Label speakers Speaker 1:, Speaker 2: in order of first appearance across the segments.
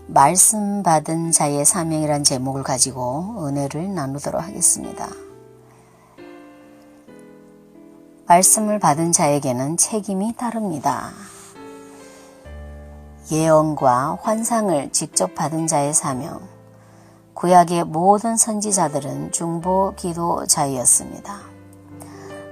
Speaker 1: 말씀 받은 자의 사명이란 제목을 가지고 은혜를 나누도록 하겠습니다. 말씀을 받은 자에게는 책임이 따릅니다. 예언과 환상을 직접 받은 자의 사명. 구약의 모든 선지자들은 중보 기도자였습니다.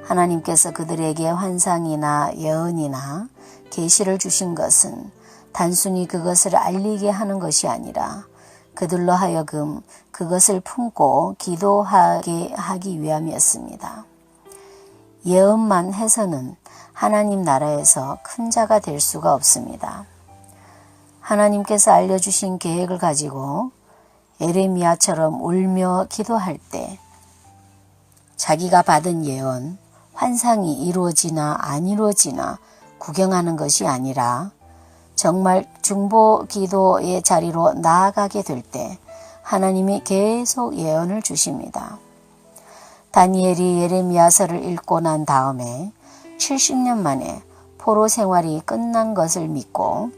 Speaker 1: 하나님께서 그들에게 환상이나 예언이나 계시를 주신 것은 단순히 그것을 알리게 하는 것이 아니라 그들로 하여금 그것을 품고 기도하게 하기 위함이었습니다. 예언만 해서는 하나님 나라에서 큰 자가 될 수가 없습니다. 하나님께서 알려주신 계획을 가지고 에레미야처럼 울며 기도할 때 자기가 받은 예언, 환상이 이루어지나 안 이루어지나 구경하는 것이 아니라 정말 중보 기도의 자리로 나아가게 될 때 하나님이 계속 예언을 주십니다. 다니엘이 예레미야서를 읽고 난 다음에 70년 만에 포로 생활이 끝난 것을 믿고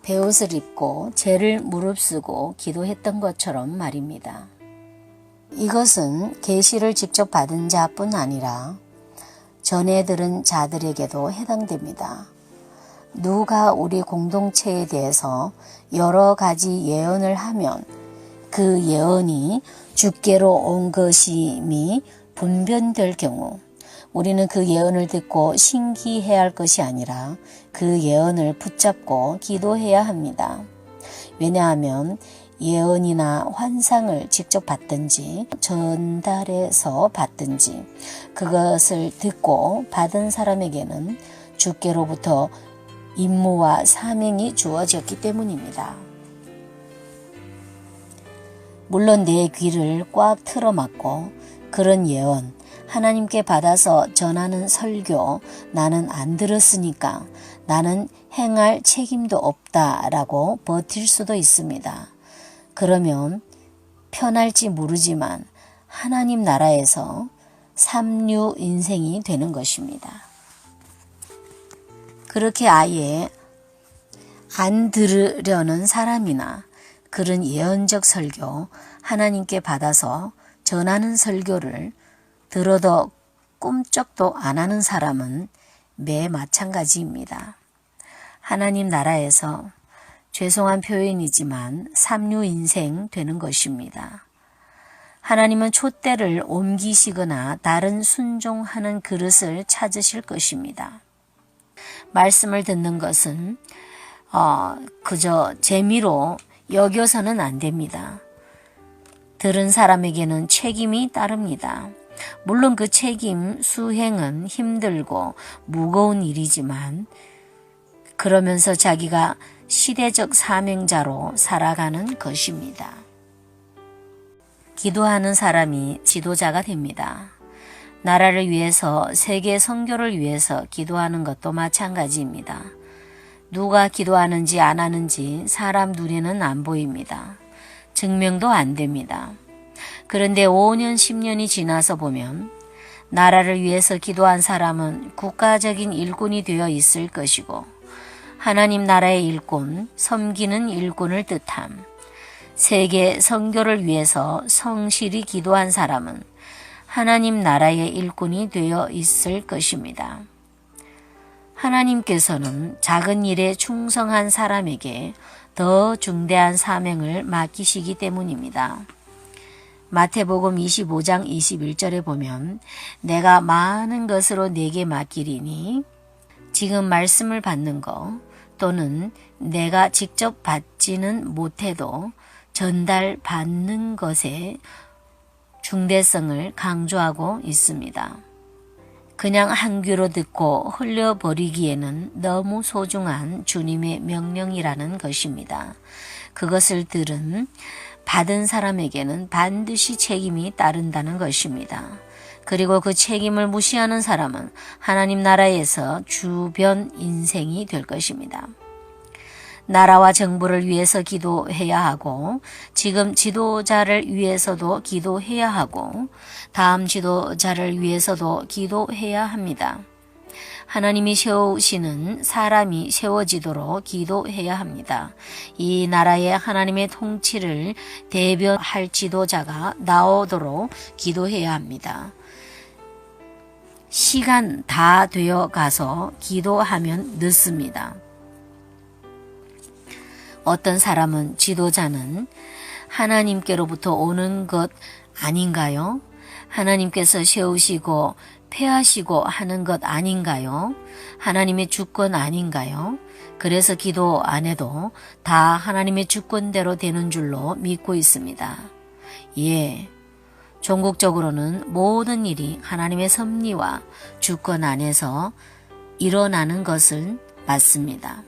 Speaker 1: 베옷을 입고 죄를 무릅쓰고 기도했던 것처럼 말입니다. 이것은 계시를 직접 받은 자뿐 아니라 전해 들은 자들에게도 해당됩니다. 누가 우리 공동체에 대해서 여러 가지 예언을 하면 그 예언이 주께로 온 것임이 분변될 경우 우리는 그 예언을 듣고 신기해야 할 것이 아니라 그 예언을 붙잡고 기도해야 합니다. 왜냐하면 예언이나 환상을 직접 받든지 전달해서 받든지 그것을 듣고 받은 사람에게는 주께로부터 임무와 사명이 주어졌기 때문입니다. 물론 내 귀를 꽉 틀어막고 그런 예언, 하나님께 받아서 전하는 설교 나는 안 들었으니까 나는 행할 책임도 없다라고 버틸 수도 있습니다. 그러면 편할지 모르지만 하나님 나라에서 삼류 인생이 되는 것입니다. 그렇게 아예 안 들으려는 사람이나 그런 예언적 설교, 하나님께 받아서 전하는 설교를 들어도 꿈쩍도 안 하는 사람은 매 마찬가지입니다. 하나님 나라에서 죄송한 표현이지만 삼류 인생 되는 것입니다. 하나님은 촛대를 옮기시거나 다른 순종하는 그릇을 찾으실 것입니다. 말씀을 듣는 것은 그저 재미로 여겨서는 안 됩니다. 들은 사람에게는 책임이 따릅니다. 물론 그 책임 수행은 힘들고 무거운 일이지만 그러면서 자기가 시대적 사명자로 살아가는 것입니다. 기도하는 사람이 지도자가 됩니다. 나라를 위해서, 세계 선교를 위해서 기도하는 것도 마찬가지입니다. 누가 기도하는지 안 하는지 사람 눈에는 안 보입니다. 증명도 안 됩니다. 그런데 5년, 10년이 지나서 보면 나라를 위해서 기도한 사람은 국가적인 일꾼이 되어 있을 것이고 하나님 나라의 일꾼, 섬기는 일꾼을 뜻함. 세계 선교를 위해서 성실히 기도한 사람은 하나님 나라의 일꾼이 되어 있을 것입니다. 하나님께서는 작은 일에 충성한 사람에게 더 중대한 사명을 맡기시기 때문입니다. 마태복음 25장 21절에 보면 내가 많은 것으로 내게 맡기리니 지금 말씀을 받는 것 또는 내가 직접 받지는 못해도 전달받는 것에 중대성을 강조하고 있습니다. 그냥 한 귀로 듣고 흘려버리기에는 너무 소중한 주님의 명령이라는 것입니다. 그것을 들은 받은 사람에게는 반드시 책임이 따른다는 것입니다. 그리고 그 책임을 무시하는 사람은 하나님 나라에서 주변 인생이 될 것입니다. 나라와 정부를 위해서 기도해야 하고 지금 지도자를 위해서도 기도해야 하고 다음 지도자를 위해서도 기도해야 합니다. 하나님이 세우시는 사람이 세워지도록 기도해야 합니다. 이 나라에 하나님의 통치를 대변할 지도자가 나오도록 기도해야 합니다. 시간 다 되어 가서 기도하면 늦습니다. 어떤 사람은 지도자는 하나님께로부터 오는 것 아닌가요? 하나님께서 세우시고 폐하시고 하는 것 아닌가요? 하나님의 주권 아닌가요? 그래서 기도 안 해도 다 하나님의 주권대로 되는 줄로 믿고 있습니다. 예, 종국적으로는 모든 일이 하나님의 섭리와 주권 안에서 일어나는 것은 맞습니다.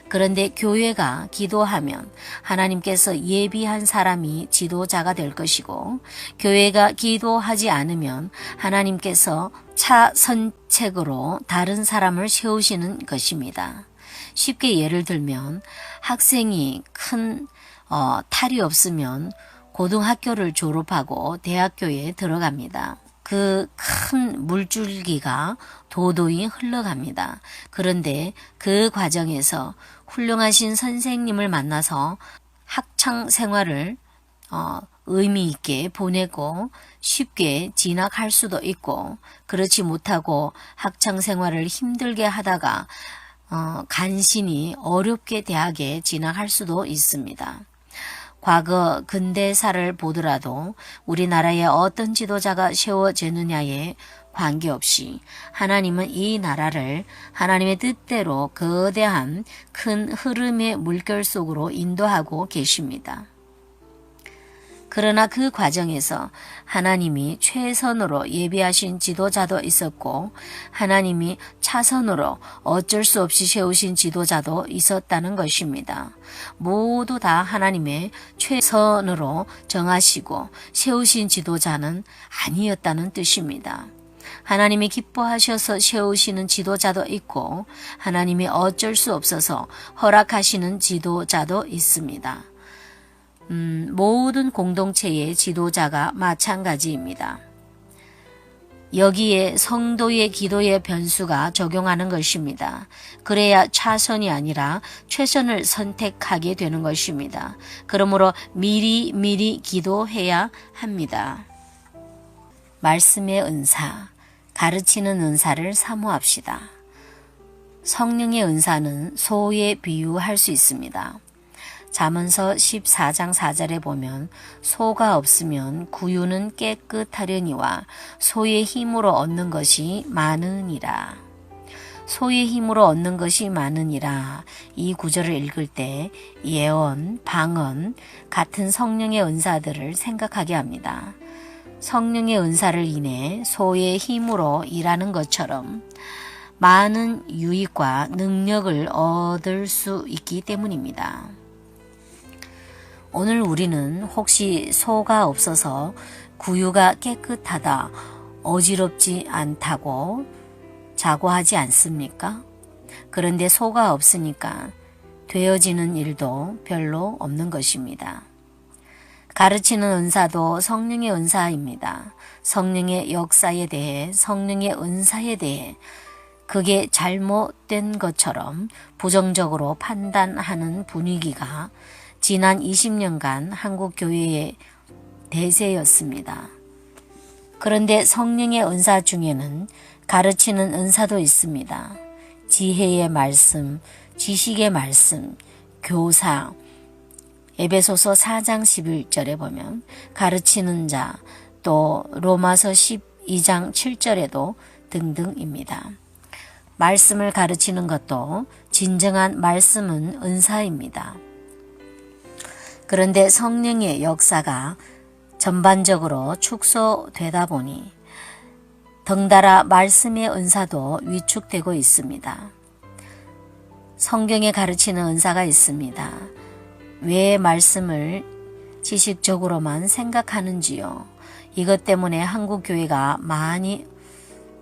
Speaker 1: 그런데 교회가 기도하면 하나님께서 예비한 사람이 지도자가 될 것이고, 교회가 기도하지 않으면 하나님께서 차선책으로 다른 사람을 세우시는 것입니다. 쉽게 예를 들면 학생이 큰 탈이 없으면 고등학교를 졸업하고 대학교에 들어갑니다. 그 큰 물줄기가 도도히 흘러갑니다. 그런데 그 과정에서 훌륭하신 선생님을 만나서 학창 생활을 의미 있게 보내고 쉽게 진학할 수도 있고, 그렇지 못하고 학창 생활을 힘들게 하다가 간신히 어렵게 대학에 진학할 수도 있습니다. 과거 근대사를 보더라도 우리나라에 어떤 지도자가 세워지느냐에 관계없이 하나님은 이 나라를 하나님의 뜻대로 거대한 큰 흐름의 물결 속으로 인도하고 계십니다. 그러나 그 과정에서 하나님이 최선으로 예비하신 지도자도 있었고, 하나님이 차선으로 어쩔 수 없이 세우신 지도자도 있었다는 것입니다. 모두 다 하나님의 최선으로 정하시고 세우신 지도자는 아니었다는 뜻입니다. 하나님이 기뻐하셔서 세우시는 지도자도 있고, 하나님이 어쩔 수 없어서 허락하시는 지도자도 있습니다. 모든 공동체의 지도자가 마찬가지입니다. 여기에 성도의 기도의 변수가 적용하는 것입니다. 그래야 차선이 아니라 최선을 선택하게 되는 것입니다. 그러므로 미리 기도해야 합니다. 말씀의 은사, 가르치는 은사를 사모합시다. 성령의 은사는 소에 비유할 수 있습니다. 잠언서 14장 4절에 보면 소가 없으면 구유는 깨끗하려니와 소의 힘으로 얻는 것이 많으니라. 소의 힘으로 얻는 것이 많으니라. 이 구절을 읽을 때 예언, 방언 같은 성령의 은사들을 생각하게 합니다. 성령의 은사를 인해 소의 힘으로 일하는 것처럼 많은 유익과 능력을 얻을 수 있기 때문입니다. 오늘 우리는 혹시 소가 없어서 구유가 깨끗하다, 어지럽지 않다고 자고하지 않습니까? 그런데 소가 없으니까 되어지는 일도 별로 없는 것입니다. 가르치는 은사도 성령의 은사입니다. 성령의 역사에 대해, 성령의 은사에 대해 그게 잘못된 것처럼 부정적으로 판단하는 분위기가 지난 20년간 한국 교회의 대세였습니다. 그런데 성령의 은사 중에는 가르치는 은사도 있습니다. 지혜의 말씀, 지식의 말씀, 교사, 에베소서 4장 11절에 보면 가르치는 자, 또 로마서 12장 7절에도 등등입니다. 말씀을 가르치는 것도 진정한 말씀은 은사입니다. 그런데 성령의 역사가 전반적으로 축소되다 보니 덩달아 말씀의 은사도 위축되고 있습니다. 성경에 가르치는 은사가 있습니다. 왜 말씀을 지식적으로만 생각하는지요? 이것 때문에 한국 교회가 많이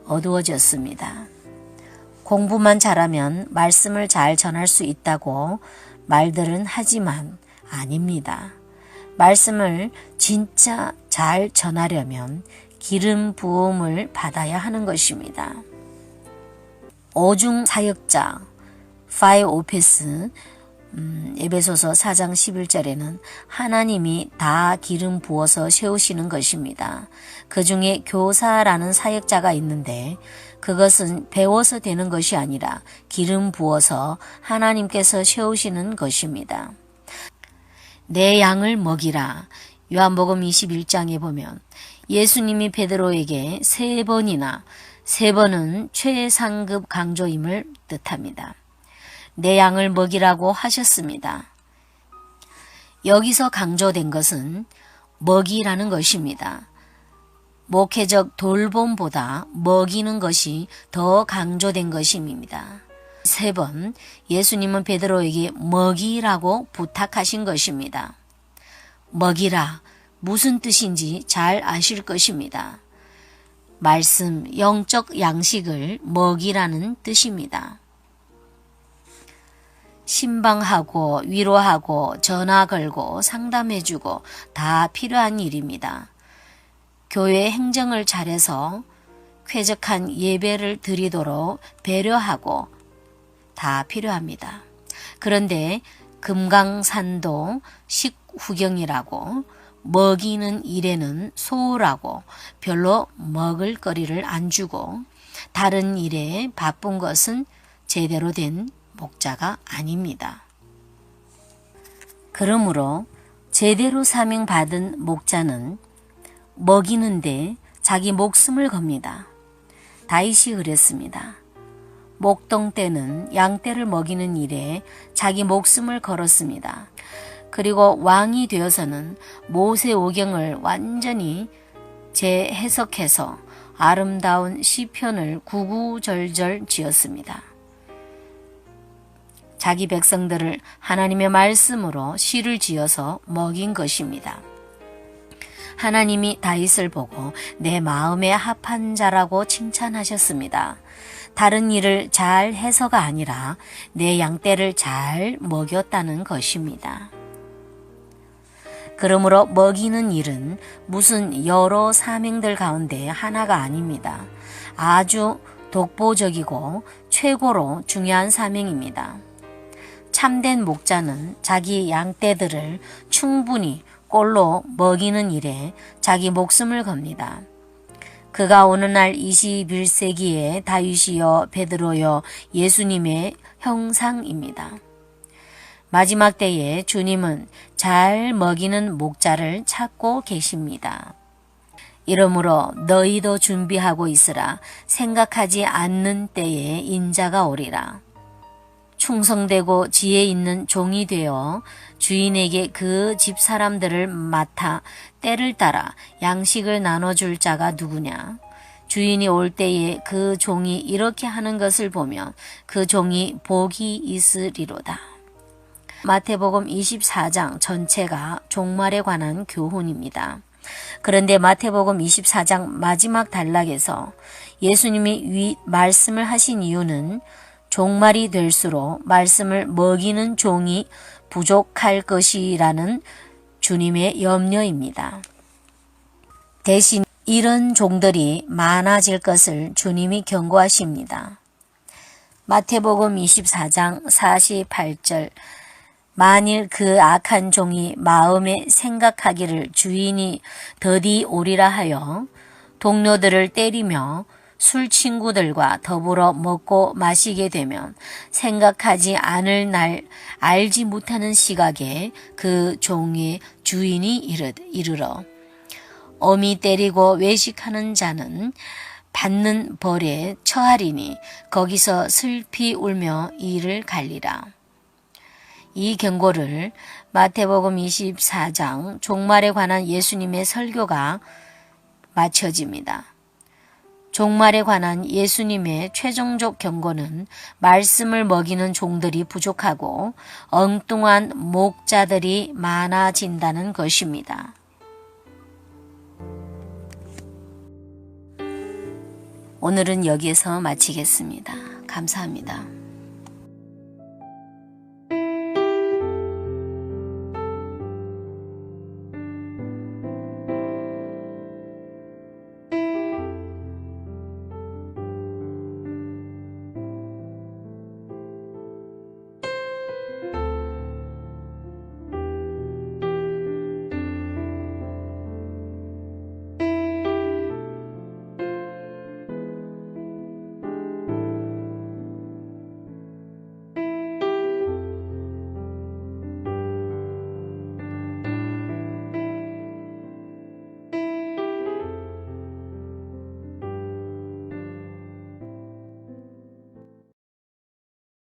Speaker 1: 어두워졌습니다. 공부만 잘하면 말씀을 잘 전할 수 있다고 말들은 하지만 아닙니다. 말씀을 진짜 잘 전하려면 기름 부음을 받아야 하는 것입니다. 오중 사역자 파이오페스 에베소서 4장 11절에는 하나님이 다 기름 부어서 세우시는 것입니다. 그 중에 교사라는 사역자가 있는데 그것은 배워서 되는 것이 아니라 기름 부어서 하나님께서 세우시는 것입니다. 내 양을 먹이라. 요한복음 21장에 보면 예수님이 베드로에게 3번이나 3번은 최상급 강조임을 뜻합니다. 내 양을 먹이라고 하셨습니다. 여기서 강조된 것은 먹이라는 것입니다. 목회적 돌봄보다 먹이는 것이 더 강조된 것입니다. 3번 예수님은 베드로에게 먹이라고 부탁하신 것입니다. 먹이라 무슨 뜻인지 잘 아실 것입니다. 말씀, 영적 양식을 먹이라는 뜻입니다. 신방하고 위로하고 전화 걸고 상담해주고 다 필요한 일입니다. 교회 행정을 잘해서 쾌적한 예배를 드리도록 배려하고 다 필요합니다. 그런데 금강산도 식후경이라고 먹이는 일에는 소홀하고 별로 먹을 거리를 안 주고 다른 일에 바쁜 것은 제대로 된 목자가 아닙니다. 그러므로 제대로 사명받은 목자는 먹이는데 자기 목숨을 겁니다. 다윗이 그랬습니다. 목동 때는 양떼를 먹이는 일에 자기 목숨을 걸었습니다. 그리고 왕이 되어서는 모세오경을 완전히 재해석해서 아름다운 시편을 구구절절 지었습니다. 자기 백성들을 하나님의 말씀으로 시를 지어서 먹인 것입니다. 하나님이 다윗을 보고 내 마음에 합한 자라고 칭찬하셨습니다. 다른 일을 잘 해서가 아니라 내 양떼를 잘 먹였다는 것입니다. 그러므로 먹이는 일은 무슨 여러 사명들 가운데 하나가 아닙니다. 아주 독보적이고 최고로 중요한 사명입니다. 참된 목자는 자기 양떼들을 충분히 꼴로 먹이는 일에 자기 목숨을 겁니다. 그가 오늘날 21세기의 다윗이요 베드로요 예수님의 형상입니다. 마지막 때에 주님은 잘 먹이는 목자를 찾고 계십니다. 이러므로 너희도 준비하고 있으라. 생각하지 않는 때에 인자가 오리라. 충성되고 지혜 있는 종이 되어 주인에게 그 집 사람들을 맡아 때를 따라 양식을 나눠줄 자가 누구냐? 주인이 올 때에 그 종이 이렇게 하는 것을 보면 그 종이 복이 있으리로다. 마태복음 24장 전체가 종말에 관한 교훈입니다. 그런데 마태복음 24장 마지막 단락에서 예수님이 말씀을 하신 이유는 종말이 될수록 말씀을 먹이는 종이 부족할 것이라는 주님의 염려입니다. 대신 이런 종들이 많아질 것을 주님이 경고하십니다. 마태복음 24장 48절 만일 그 악한 종이 마음에 생각하기를 주인이 더디 오리라 하여 동료들을 때리며 술 친구들과 더불어 먹고 마시게 되면 생각하지 않을 날 알지 못하는 시각에 그 종의 주인이 이르러 어미 때리고 외식하는 자는 받는 벌에 처하리니 거기서 슬피 울며 이를 갈리라. 이 경고를 마태복음 24장 종말에 관한 예수님의 설교가 마쳐집니다. 종말에 관한 예수님의 최종적 경고는 말씀을 먹이는 종들이 부족하고 엉뚱한 목자들이 많아진다는 것입니다. 오늘은 여기에서 마치겠습니다. 감사합니다.